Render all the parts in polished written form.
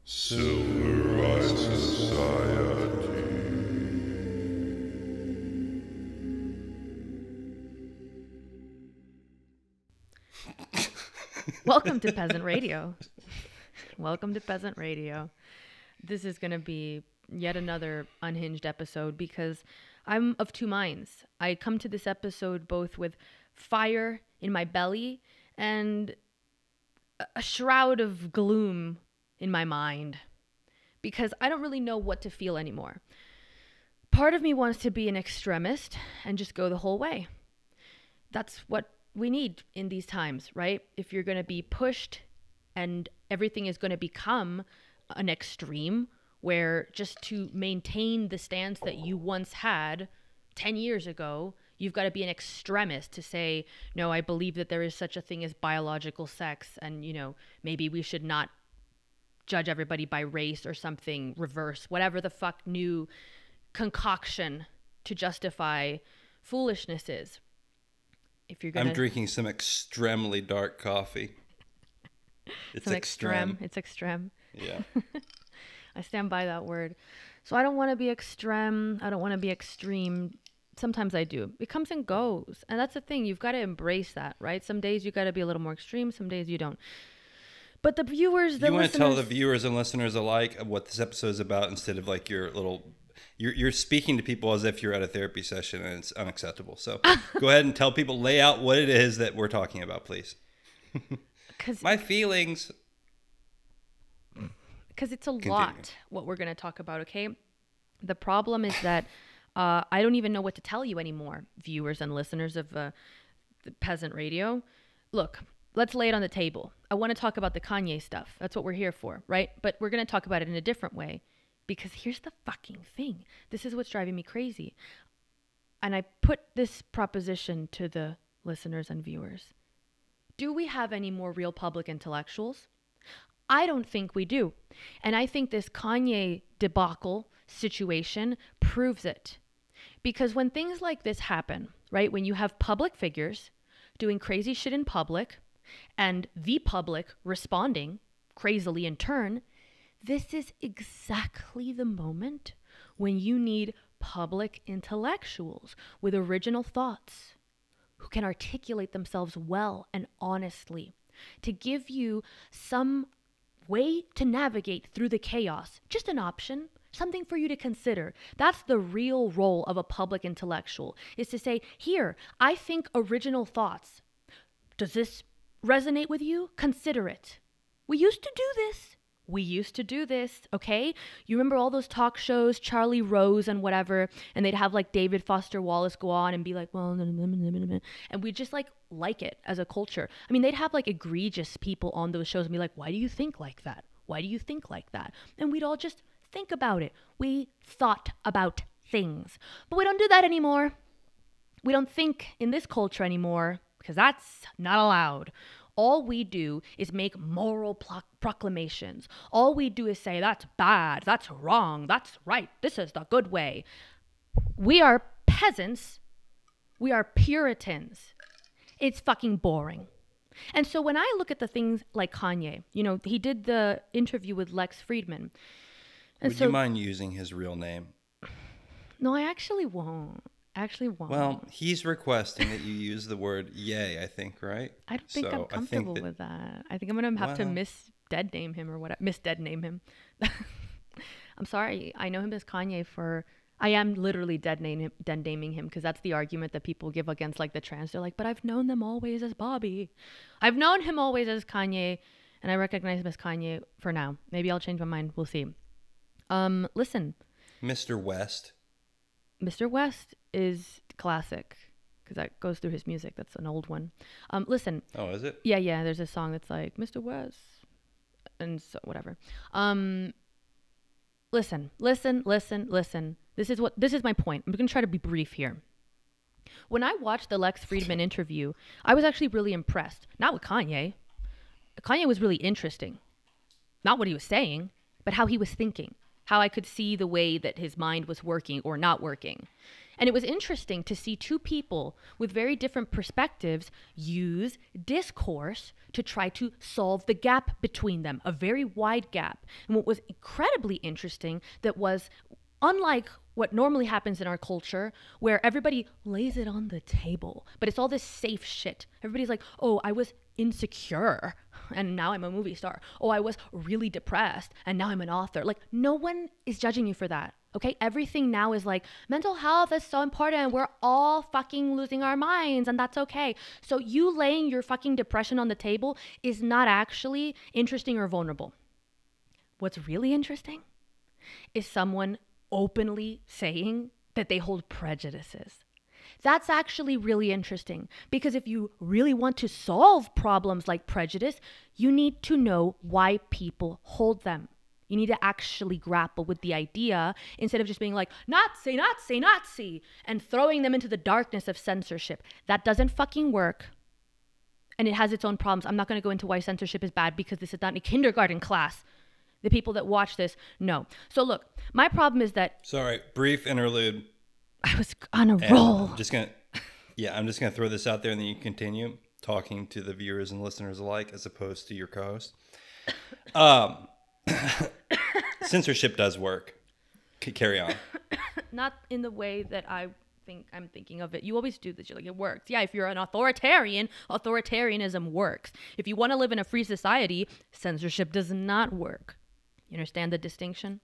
Civilized society. Welcome to Peasant Radio. Welcome to Peasant Radio. This is going to be yet another unhinged episode because I'm of two minds. I come to this episode both with fire in my belly and a shroud of gloom in my mind because I don't really know what to feel anymore. Part of me wants to be an extremist and just go the whole way. That's what we need in these times, right? If you're going to be pushed and everything is going to become an extreme where just to maintain the stance that you once had 10 years ago, you've got to be an extremist to say, no, I believe that there is such a thing as biological sex and, maybe we should not judge everybody by race or something reverse, whatever the fuck new concoction to justify foolishness is. If you're gonna, I'm drinking some extremely dark coffee. It's extreme. It's extreme. Yeah. I stand by that word. So I don't want to be extreme. I don't want to be extreme. Sometimes I do. It comes and goes. And that's the thing. You've got to embrace that, right? Some days you got to be a little more extreme. Some days you don't. But the viewers, you want to tell the viewers and listeners alike what this episode is about instead of like your little... You're speaking to people as if you're at a therapy session and it's unacceptable. So go ahead and tell people, lay out what it is that we're talking about, please. My feelings... Because it's a lot what we're going to talk about, okay? The problem is that I don't even know what to tell you anymore, viewers and listeners of the Peasant Radio. Look, let's lay it on the table. I want to talk about the Kanye stuff. That's what we're here for, right? But we're going to talk about it in a different way. Because here's the fucking thing. This is what's driving me crazy. And I put this proposition to the listeners and viewers. Do we have any more real public intellectuals? I don't think we do. And I think this Kanye debacle situation proves it. Because when things like this happen, right, when you have public figures doing crazy shit in public and the public responding crazily in turn, this is exactly the moment when you need public intellectuals with original thoughts who can articulate themselves well and honestly to give you some way to navigate through the chaos. Just an option, something for you to consider. That's the real role of a public intellectual, is to say, here, I think original thoughts. Does this resonate with you? Consider it. We used to do this, okay? You remember all those talk shows, Charlie Rose and whatever, and they'd have like David Foster Wallace go on and be like, well, and we just like it as a culture. I mean, they'd have like egregious people on those shows and be like, why do you think like that? Why do you think like that? And we'd all just think about it. We thought about things. But we don't do that anymore. We don't think in this culture anymore because that's not allowed. All we do is make moral proclamations. All we do is say, that's bad, that's wrong, that's right, this is the good way. We are peasants. We are Puritans. It's fucking boring. And so when I look at the things like Kanye, he did the interview with Lex Friedman. And Would you mind using his real name? No, I actually won't. Well, he's requesting that you use the word yay, I think, right? I don't think I'm comfortable with that. I think I'm going to have to misdead name him or whatever. Misdead name him. I'm sorry. I know him as Kanye I am literally dead naming him because that's the argument that people give against like the trans. They're like, but I've known them always as Bobby. I've known him always as Kanye and I recognize him as Kanye for now. Maybe I'll change my mind. We'll see. Listen. Mr. West. Mr. West is classic because that goes through his music. That's an old one. Listen. Oh, is it? Yeah. There's a song that's like Mr. West and so whatever. Listen. This is my point. I'm going to try to be brief here. When I watched the Lex Friedman interview, I was actually really impressed. Not with Kanye. Kanye was really interesting. Not what he was saying, but how he was thinking. How I could see the way that his mind was working or not working. And it was interesting to see two people with very different perspectives use discourse to try to solve the gap between them, a very wide gap. And what was incredibly interesting that was unlike what normally happens in our culture, where everybody lays it on the table, but it's all this safe shit. Everybody's like, oh, I was insecure and now I'm a movie star. Oh, I was really depressed and now I'm an author. Like, no one is judging you for that. Okay, everything now is like, mental health is so important. We're all fucking losing our minds, and that's okay. So you laying your fucking depression on the table is not actually interesting or vulnerable. What's really interesting is someone openly saying that they hold prejudices. That's actually really interesting, because if you really want to solve problems like prejudice, you need to know why people hold them. You need to actually grapple with the idea instead of just being like, Nazi, Nazi, Nazi, and throwing them into the darkness of censorship. That doesn't fucking work. And it has its own problems. I'm not going to go into why censorship is bad, because this is not a kindergarten class. The people that watch this know. So look, my problem is that... Sorry, brief interlude. I was on a roll. I'm just going to throw this out there, and then you continue talking to the viewers and listeners alike, as opposed to your co-host. Censorship does work. Carry on. Not in the way that I'm thinking of it. You always do this. You're like, it works. Yeah, if you're an authoritarian, authoritarianism works. If you want to live in a free society, censorship does not work. You understand the distinction?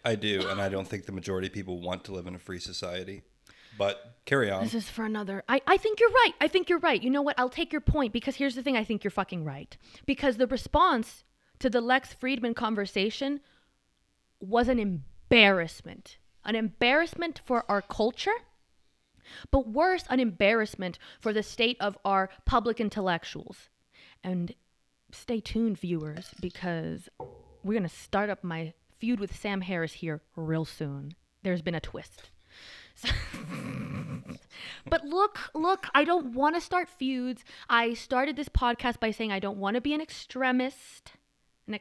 I do, and I don't think the majority of people want to live in a free society. But carry on. This is for another... I think you're right. I think you're right. You know what? I'll take your point, because here's the thing. I think you're fucking right. Because the response to the Lex Friedman conversation was an embarrassment. An embarrassment for our culture, but worse, an embarrassment for the state of our public intellectuals. And stay tuned, viewers, because we're going to start up my feud with Sam Harris here real soon. There's been a twist. But look, I don't want to start feuds. I started this podcast by saying I don't want to be an extremist. I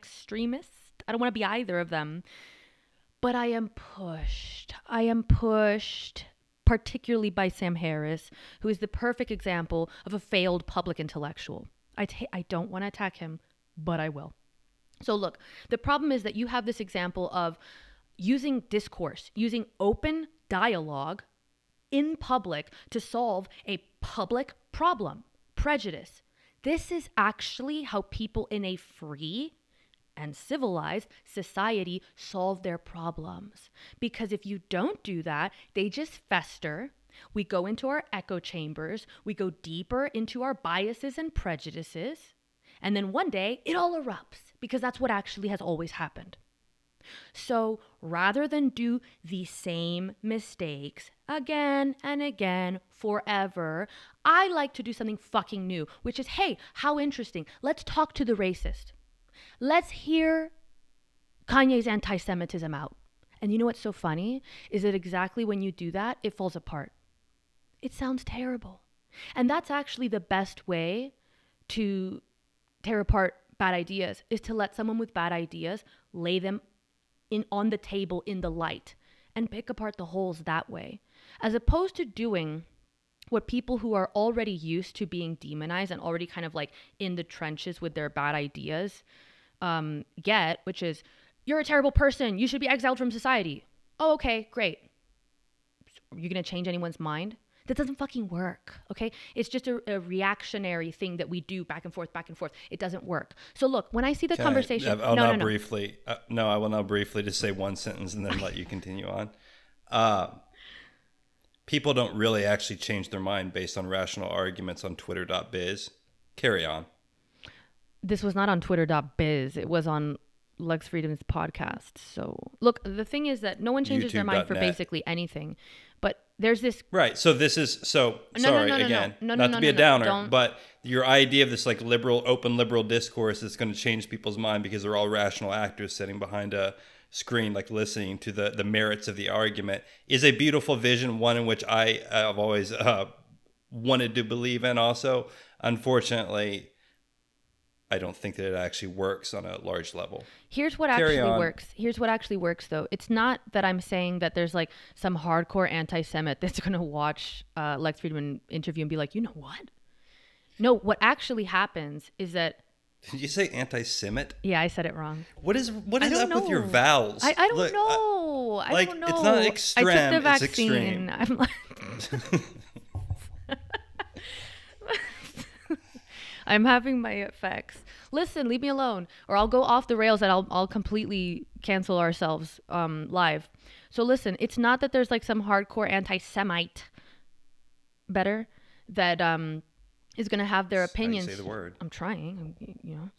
don't want to be either of them. But I am pushed, particularly by Sam Harris, who is the perfect example of a failed public intellectual. I don't want to attack him, but I will. So look, the problem is that you have this example of using discourse, using open dialogue in public to solve a public problem, prejudice. This is actually how people in a free and civilized society solve their problems. Because if you don't do that, they just fester. We go into our echo chambers. We go deeper into our biases and prejudices. And then one day it all erupts, because that's what actually has always happened. So rather than do the same mistakes again and again forever, I like to do something fucking new, which is, hey, how interesting. Let's talk to the racist. Let's hear Kanye's anti-Semitism out. And you know what's so funny? Is that exactly when you do that, it falls apart. It sounds terrible. And that's actually the best way to tear apart bad ideas, is to let someone with bad ideas lay them on the table in the light and pick apart the holes that way. As opposed to doing what people who are already used to being demonized and already kind of like in the trenches with their bad ideas get, which is, you're a terrible person, you should be exiled from society. Oh, okay, great. You're going to change anyone's mind? That doesn't fucking work, okay? It's just a reactionary thing that we do back and forth. It doesn't work. So look, when I see the conversation... I will now briefly just say one sentence and then let you continue on. People don't really actually change their mind based on rational arguments on twitter.biz. Carry on. This was not on twitter.biz. It was on Lex Friedman's podcast. So look, the thing is that no one changes their mind for basically anything. But there's this... Right. So this is... So, sorry, again, not to be a downer, but your idea of this like open liberal discourse that's going to change people's mind because they're all rational actors sitting behind a screen, like listening to the merits of the argument, is a beautiful vision, one in which I've always wanted to believe in also. Unfortunately, I don't think that it actually works on a large level. Here's what actually works though. It's not that I'm saying that there's like some hardcore anti-Semite that's going to watch Lex Friedman interview and be like, you know what? No, what actually happens is that. Did you say anti-Semite? Yeah, I said it wrong. What is up with your vowels? I don't know. I don't know. It's not extreme. I took the It's extreme. vaccine. I'm like. I'm having my effects. Listen, leave me alone, or I'll go off the rails and I'll completely cancel ourselves live. So listen, it's not that there's like some hardcore anti-Semite that is going to have their opinions. How do you say the word? I'm trying, you know.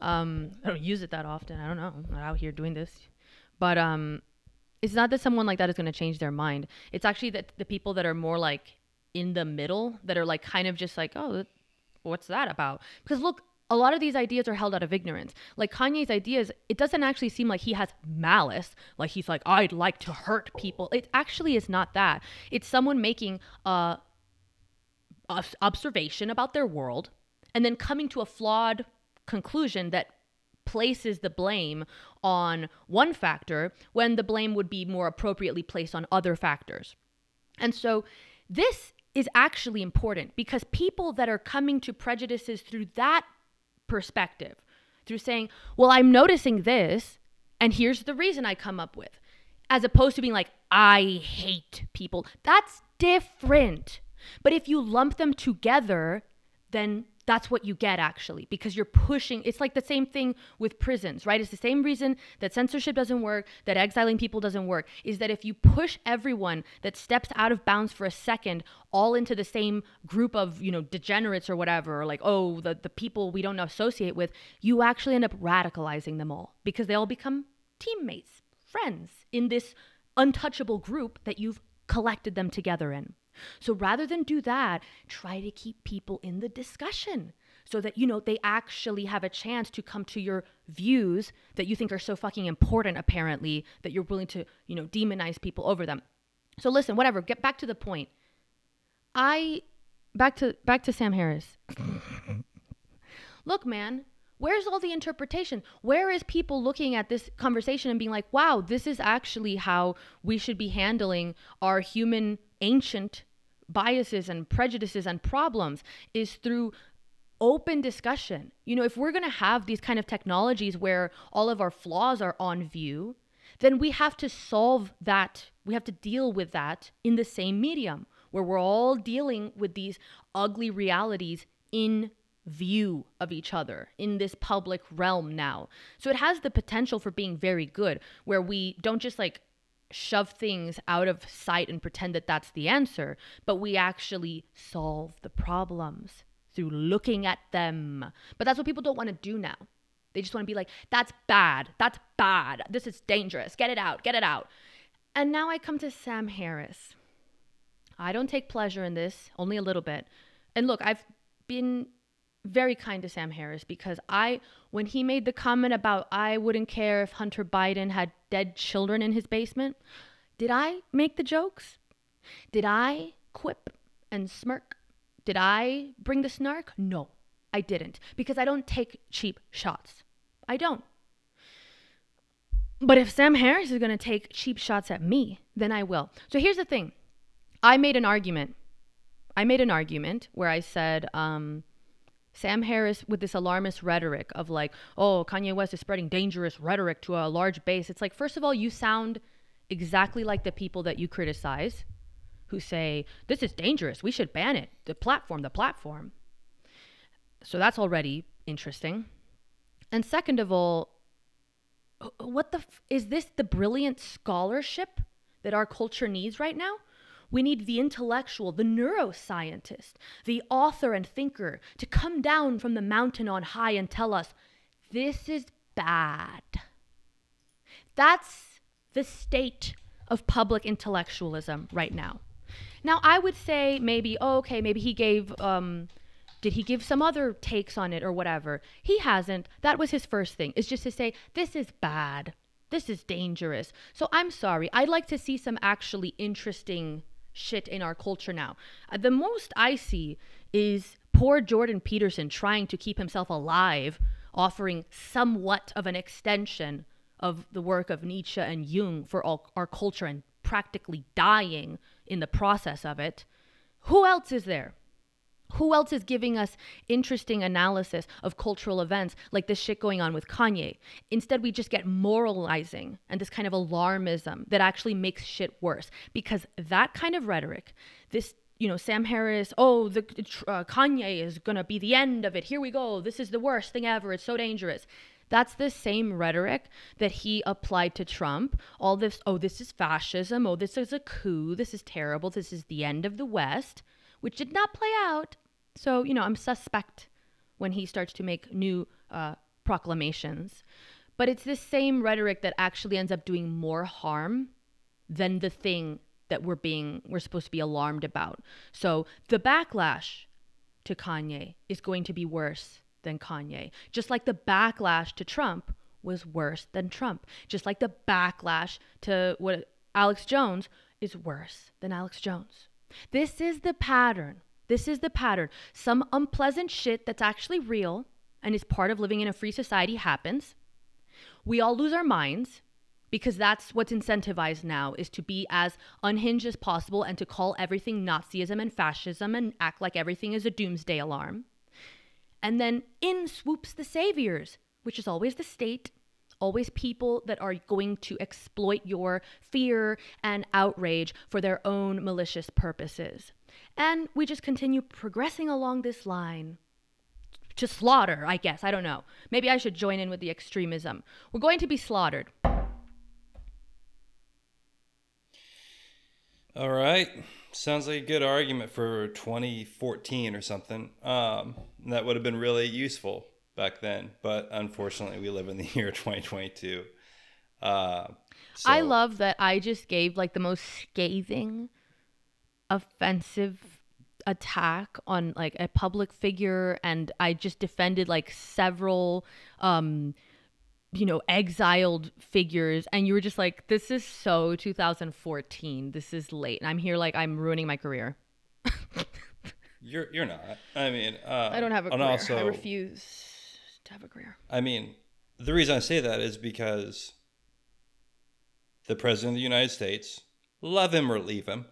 I don't use it that often. I don't know. I'm not out here doing this. But it's not that someone like that is going to change their mind. It's actually that the people that are more like in the middle, that are like kind of just like, oh, what's that about? Because look, a lot of these ideas are held out of ignorance. Like Kanye's ideas, it doesn't actually seem like he has malice. Like he's like, I'd like to hurt people. It actually is not that. It's someone making a observation about their world and then coming to a flawed conclusion that places the blame on one factor when the blame would be more appropriately placed on other factors. And so this is actually important because people that are coming to prejudices through that perspective, through saying, well, I'm noticing this, and here's the reason I come up with, as opposed to being like, I hate people. That's different. But if you lump them together, then that's what you get actually, because you're pushing. It's like the same thing with prisons, right? It's the same reason that censorship doesn't work, that exiling people doesn't work, is that if you push everyone that steps out of bounds for a second all into the same group of, you know, degenerates or whatever, or like, oh, the people we don't associate with, you actually end up radicalizing them all because they all become teammates, friends in this untouchable group that you've collected them together in. So rather than do that, try to keep people in the discussion so that, you know, they actually have a chance to come to your views that you think are so fucking important, apparently, that you're willing to, you know, demonize people over them. So listen, whatever, get back to the point. Back to Sam Harris. Look, man, where's all the interpretation? Where is people looking at this conversation and being like, wow, this is actually how we should be handling our human ancient biases and prejudices and problems, is through open discussion. You know, if we're going to have these kind of technologies where all of our flaws are on view, then we have to solve that. We have to deal with that in the same medium where we're all dealing with these ugly realities in view of each other in this public realm now. So it has the potential for being very good, where we don't just like shove things out of sight and pretend that that's the answer, but we actually solve the problems through looking at them. But that's what people don't want to do now. They just want to be like, that's bad. That's bad. This is dangerous. Get it out. Get it out. And now I come to Sam Harris. I don't take pleasure in this, only a little bit. And look, I've been very kind to Sam Harris because when he made the comment about I wouldn't care if Hunter Biden had dead children in his basement, did I make the jokes? Did I quip and smirk? Did I bring the snark? No, I didn't, because I don't take cheap shots. I don't. But if Sam Harris is going to take cheap shots at me, then I will. So here's the thing. I made an argument where I said, Sam Harris with this alarmist rhetoric of like, oh, Kanye West is spreading dangerous rhetoric to a large base. It's like, first of all, you sound exactly like the people that you criticize who say, this is dangerous. We should ban it. The platform. So that's already interesting. And second of all, is this the brilliant scholarship that our culture needs right now? We need the intellectual, the neuroscientist, the author and thinker to come down from the mountain on high and tell us, this is bad. That's the state of public intellectualism right now. Now, I would say maybe, maybe he gave, did he give some other takes on it or whatever? He hasn't. That was his first thing, is just to say, this is bad. This is dangerous. So I'm sorry. I'd like to see some actually interesting shit in our culture now. The most I see is poor Jordan Peterson trying to keep himself alive offering somewhat of an extension of the work of Nietzsche and Jung for all our culture and practically dying in the process of it, who else is there? Who else is giving us interesting analysis of cultural events like this shit going on with Kanye? Instead, we just get moralizing and this kind of alarmism that actually makes shit worse. Because that kind of rhetoric, this, Sam Harris, Kanye is going to be the end of it. Here we go. This is the worst thing ever. It's so dangerous. That's the same rhetoric that he applied to Trump. All this, this is fascism. Oh, this is a coup. This is terrible. This is the end of the West, which did not play out. So, I'm suspect when he starts to make new proclamations. But it's this same rhetoric that actually ends up doing more harm than the thing that we're supposed to be alarmed about. So the backlash to Kanye is going to be worse than Kanye. Just like the backlash to Trump was worse than Trump. Just like the backlash to what Alex Jones is worse than Alex Jones. This is the pattern. Some unpleasant shit that's actually real and is part of living in a free society happens. We all lose our minds because that's what's incentivized now, is to be as unhinged as possible and to call everything Nazism and fascism and act like everything is a doomsday alarm. And then in swoops the saviors, which is always the state, always people that are going to exploit your fear and outrage for their own malicious purposes. And we just continue progressing along this line to slaughter, I guess. I don't know. Maybe I should join in with the extremism. We're going to be slaughtered. All right. Sounds like a good argument for 2014 or something. That would have been really useful back then. But unfortunately, we live in the year 2022. I love that I just gave like the most scathing, offensive attack on like a public figure, and I just defended like several exiled figures, and you were just like, this is so 2014, this is late, and I'm here like I'm ruining my career. You're not. I mean, I don't have a career. Also, I refuse to have a career. I mean, the reason I say that is because the president of the United States, love him or leave him,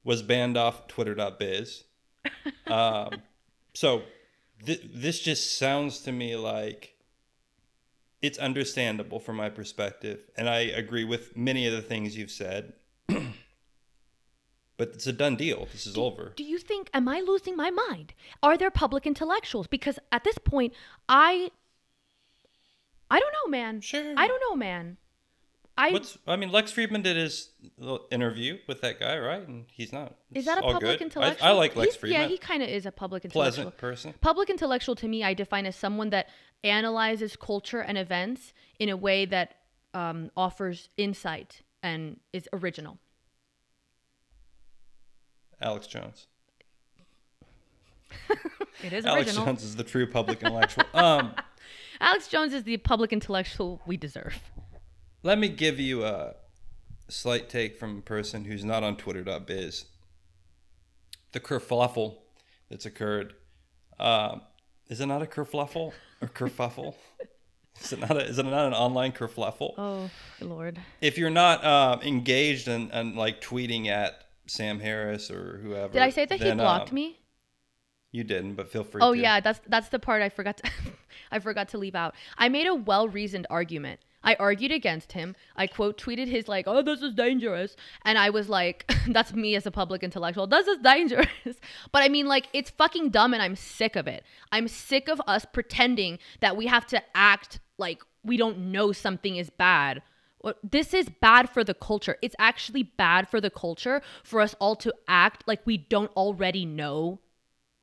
was banned off Twitter.biz. So this just sounds to me like it's understandable from my perspective. And I agree with many of the things you've said. But it's a done deal. This is over. Do you think, am I losing my mind? Are there public intellectuals? Because at this point, I don't know, man. Sure. I don't know, man. Lex Friedman did his little interview with that guy, right? And he's not. Is that a public intellectual? I like Lex Friedman. Yeah, he kind of is a public intellectual. Pleasant person. Public intellectual to me, I define as someone that analyzes culture and events in a way that offers insight and is original. Alex Jones. It is Alex original. Jones is the true public intellectual. Alex Jones is the public intellectual we deserve. Let me give you a slight take from a person who's not on Twitter.biz. The kerfuffle that's occurred. Is it not a kerfluffle or kerfuffle? Is it not an online kerfluffle? Oh, Lord. If you're not engaged and like tweeting at Sam Harris or whoever. Did I say that he blocked me? You didn't, but feel free to. Oh, to. yeah, that's the part I forgot to leave out. I made a well-reasoned argument. I argued against him. I quote tweeted his like, oh, this is dangerous. And I was like, that's me as a public intellectual. This is dangerous. But I mean, like, it's fucking dumb and I'm sick of it. I'm sick of us pretending that we have to act like we don't know something is bad. This is bad for the culture. It's actually bad for the culture for us all to act like we don't already know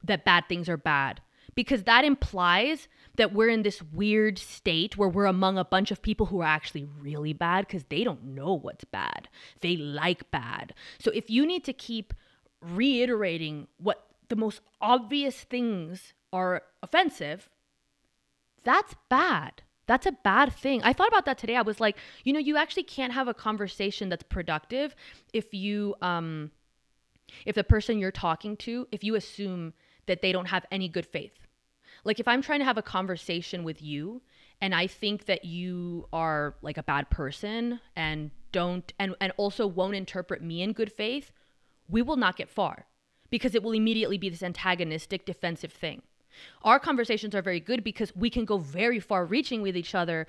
that bad things are bad. Because that implies that we're in this weird state where we're among a bunch of people who are actually really bad because they don't know what's bad. They like bad. So if you need to keep reiterating what the most obvious things are offensive, that's bad. That's a bad thing. I thought about that today. I was like, you actually can't have a conversation that's productive if you, if the person you're talking to, if you assume that they don't have any good faith. Like if I'm trying to have a conversation with you and I think that you are like a bad person and don't and also won't interpret me in good faith, we will not get far because it will immediately be this antagonistic defensive thing. Our conversations are very good because we can go very far reaching with each other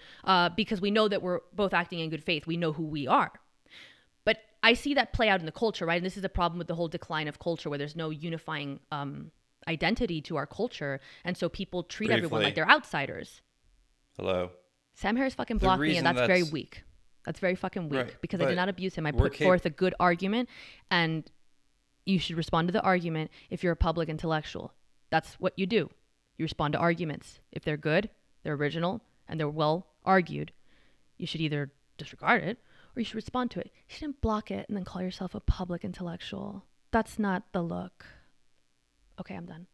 because we know that we're both acting in good faith. We know who we are. But I see that play out in the culture, right? And this is the problem with the whole decline of culture where there's no unifying identity to our culture. And so people treat everyone like they're outsiders. Hello. Sam Harris fucking blocked me, and that's very weak. That's very fucking weak because I did not abuse him. I put forth a good argument, and you should respond to the argument if you're a public intellectual. That's what you do. You respond to arguments. If they're good, they're original, and they're well argued, you should either disregard it or you should respond to it. You shouldn't block it and then call yourself a public intellectual. That's not the look. Okay, I'm done.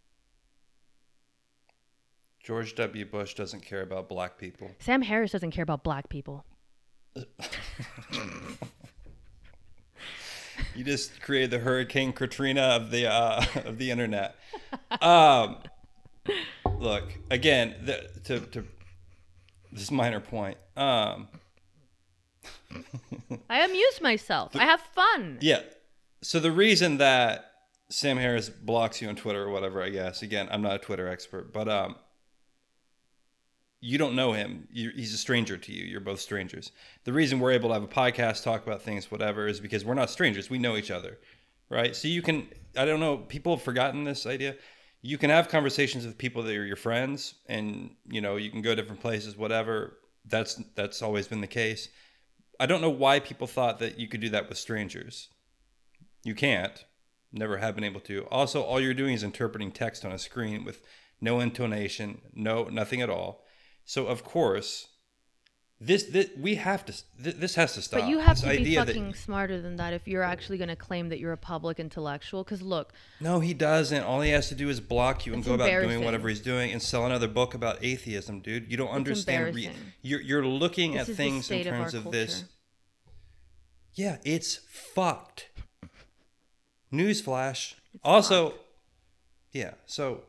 George W. Bush doesn't care about black people. Sam Harris doesn't care about black people. You just created the Hurricane Katrina of the internet. Look, again, to this minor point. I amuse myself. I have fun. Yeah. So the reason that Sam Harris blocks you on Twitter or whatever, I guess, again, I'm not a Twitter expert, but you don't know him. He's a stranger to you. You're both strangers. The reason we're able to have a podcast, talk about things, whatever, is because we're not strangers. We know each other, right? So you can, I don't know, people have forgotten this idea. You can have conversations with people that are your friends, and you know you can go different places, whatever. That's always been the case. I don't know why people thought that you could do that with strangers. You can't. Never have been able to. Also, all you're doing is interpreting text on a screen with no intonation, nothing at all. So of course, this has to stop. But you have to be fucking smarter than that if you're actually going to claim that you're a public intellectual. Because look, no, he doesn't. All he has to do is block you and go about doing whatever he's doing and sell another book about atheism, dude. You don't understand. You're looking at things in terms of this. Yeah, it's fucked. Newsflash. Also, yeah. So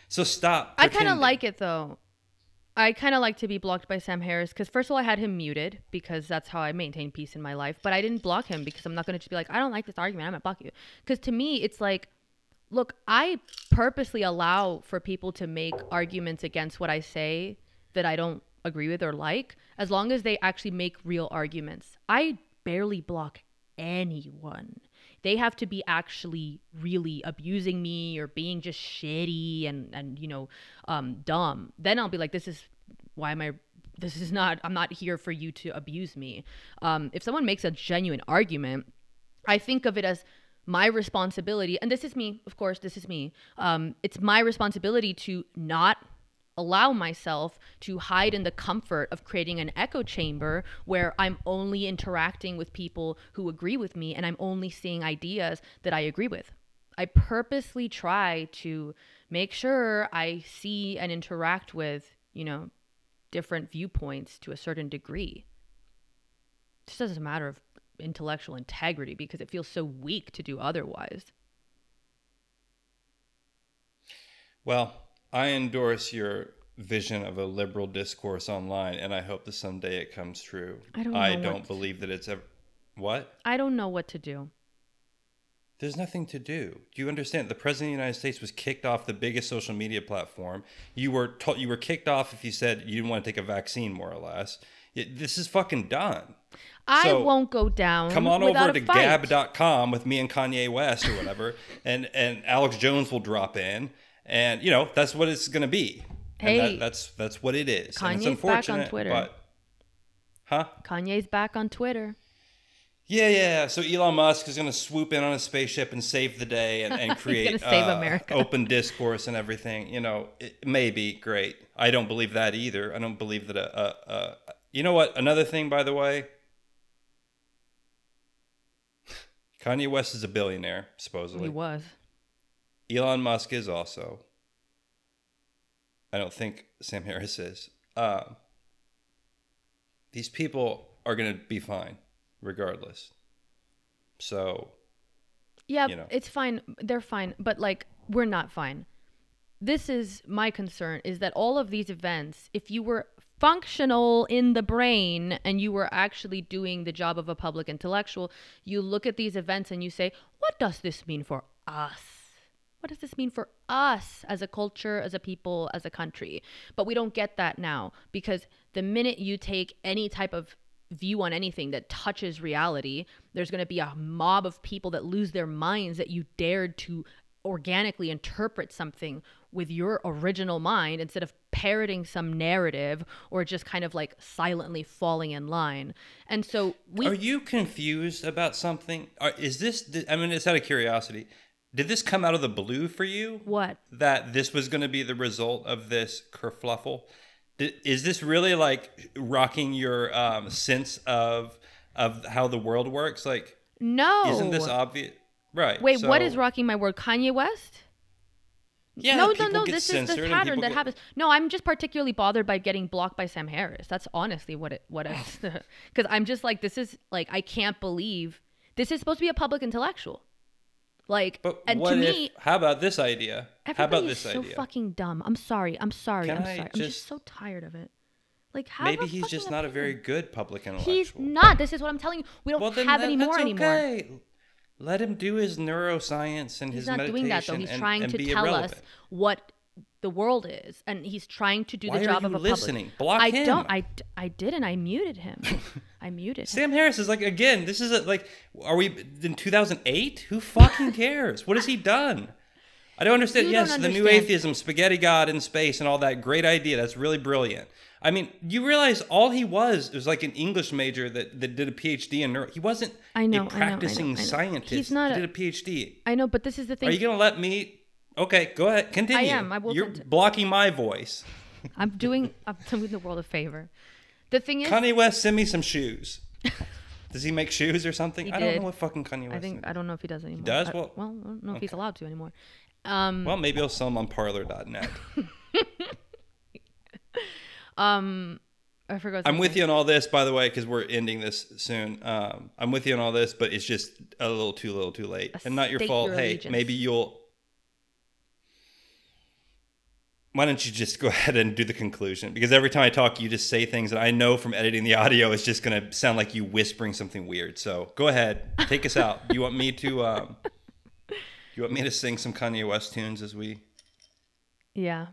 stop. I kind of like it though. I kind of like to be blocked by Sam Harris because first of all, I had him muted because that's how I maintain peace in my life. But I didn't block him because I'm not going to just be like, I don't like this argument, I'm going to block you. Because to me, it's like, look, I purposely allow for people to make arguments against what I say that I don't agree with or like, as long as they actually make real arguments. I barely block anyone. They have to be actually really abusing me or being just shitty and you know, dumb. Then I'll be like, I'm not here for you to abuse me. If someone makes a genuine argument, I think of it as my responsibility. And this is me, of course, this is me. It's my responsibility to not allow myself to hide in the comfort of creating an echo chamber where I'm only interacting with people who agree with me and I'm only seeing ideas that I agree with. I purposely try to make sure I see and interact with, you know, different viewpoints to a certain degree. It just doesn't matter of intellectual integrity because it feels so weak to do otherwise. Well, I endorse your vision of a liberal discourse online, and I hope that someday it comes true. I don't believe that it's ever... What? I don't know what to do. There's nothing to do. Do you understand? The President of the United States was kicked off the biggest social media platform. You were kicked off if you said you didn't want to take a vaccine, more or less. This is fucking done. I won't go down. Come on over to gab.com with me and Kanye West or whatever, and Alex Jones will drop in. And, you know, that's what it's going to be. Hey, and that's what it is. Kanye's back on Twitter. Kanye's back on Twitter. Yeah. So Elon Musk is going to swoop in on a spaceship and save the day and create save America. Open discourse and everything. You know, it may be great. I don't believe that either. I don't believe that you know what? Another thing, by the way, Kanye West is a billionaire, supposedly. He was. Elon Musk is also. I don't think Sam Harris is. These people are going to be fine, regardless. So, yeah, you know. It's fine. They're fine. But like, we're not fine. This is my concern, is that all of these events, if you were functional in the brain and you were actually doing the job of a public intellectual, you look at these events and you say, what does this mean for us? What does this mean for us as a culture, as a people, as a country? But we don't get that now, because the minute you take any type of view on anything that touches reality, there's going to be a mob of people that lose their minds that you dared to organically interpret something with your original mind instead of parroting some narrative or just kind of like silently falling in line. And so Are you confused about something? Is this, I mean, it's out of curiosity. Did this come out of the blue for you? What? That this was going to be the result of this kerfluffle? Is this really like rocking your sense of how the world works? Like, no. Isn't this obvious? Right. Wait, what is rocking my world? Kanye West? Yeah, no. This is the pattern that happens. No, I'm just particularly bothered by getting blocked by Sam Harris. That's honestly what it's because I'm just like, this is like, I can't believe this is supposed to be a public intellectual. Like, but and what to if, me, how about this idea? How about this so idea? fucking dumb. I'm sorry. I'm sorry. I'm just so tired of it. Like, maybe he's just not a very good public intellectual. He's not. This is what I'm telling you. We don't have any more anymore. Okay. Let him do his neuroscience and his meditation. He's not doing that, though. He's trying to tell us what the world is, and he's trying to do the job of a listening? public. Block him. I didn't. I muted him. I muted him. Sam Harris is like, again, this is like, are we in 2008? Who fucking cares? What has he done? I don't understand. Yes, the new atheism, spaghetti god in space and all that. Great idea. That's really brilliant. I mean, you realize all he was like an English major that did a PhD in neuro. He wasn't a practicing scientist. He did a PhD. I know, but this is the thing. Are you going to let me? Okay, go ahead. Continue. I am. I will. You're blocking my voice. I'm doing the world a favor. The thing is, Kanye West, send me some shoes. Does he make shoes or something? I don't know what fucking Kanye West. I don't know if he does anymore. He does? I don't know if he's allowed to anymore. Well, maybe he'll sell them on Parler.net. I forgot. I'm with you on all this, by the way, because we're ending this soon. I'm with you on all this, but it's just a little too late, and not your fault. Hey, maybe you'll. Why don't you just go ahead and do the conclusion? Because every time I talk, you just say things that I know from editing the audio is just going to sound like you whispering something weird. So go ahead, take us out. Do you want me to? You want me to sing some Kanye West tunes as we? Yeah.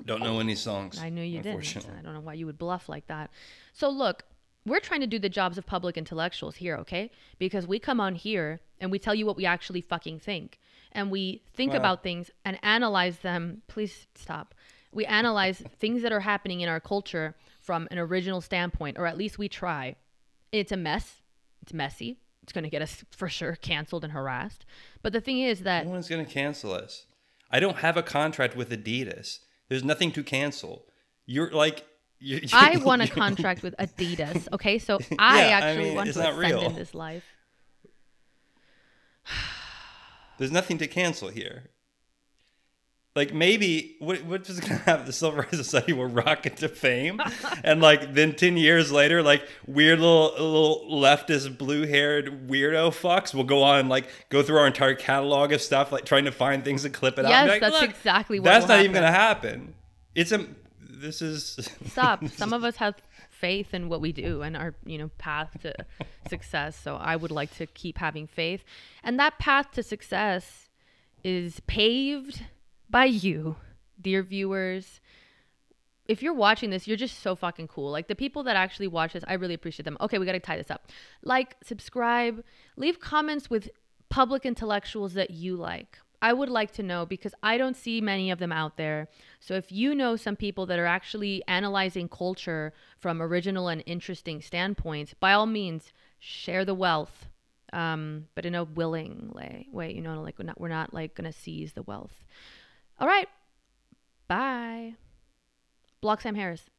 Don't know any songs. I knew you didn't. I don't know why you would bluff like that. So look, we're trying to do the jobs of public intellectuals here, okay? Because we come on here and we tell you what we actually fucking think. And we think about things and analyze them. Please stop. We analyze things that are happening in our culture from an original standpoint, or at least we try. It's a mess. It's messy. It's going to get us for sure canceled and harassed. But the thing is that... No one's going to cancel us. I don't have a contract with Adidas. There's nothing to cancel. You're like... I won a contract with Adidas, okay? So I want to ascend in this life. There's nothing to cancel here. Like, maybe, what's going to happen? The Civil Rights Society will rocket to fame. And, like, then 10 years later, like, weird little leftist, blue-haired weirdo fucks will go on and, like, go through our entire catalog of stuff, like, trying to find things to clip it out. Yes, like, that's exactly what that's not even going to happen. This is... Stop. Some of us have faith in what we do and our, path to success. So I would like to keep having faith. And that path to success is paved by you, dear viewers. If you're watching this, you're just so fucking cool. Like, the people that actually watch this, I really appreciate them. Okay, we got to tie this up. Like, subscribe, leave comments with public intellectuals that you like. I would like to know, because I don't see many of them out there. So if you know some people that are actually analyzing culture from original and interesting standpoints, by all means, share the wealth. But in a willing way, like we're not like going to seize the wealth. All right. Bye. Block Sam Harris.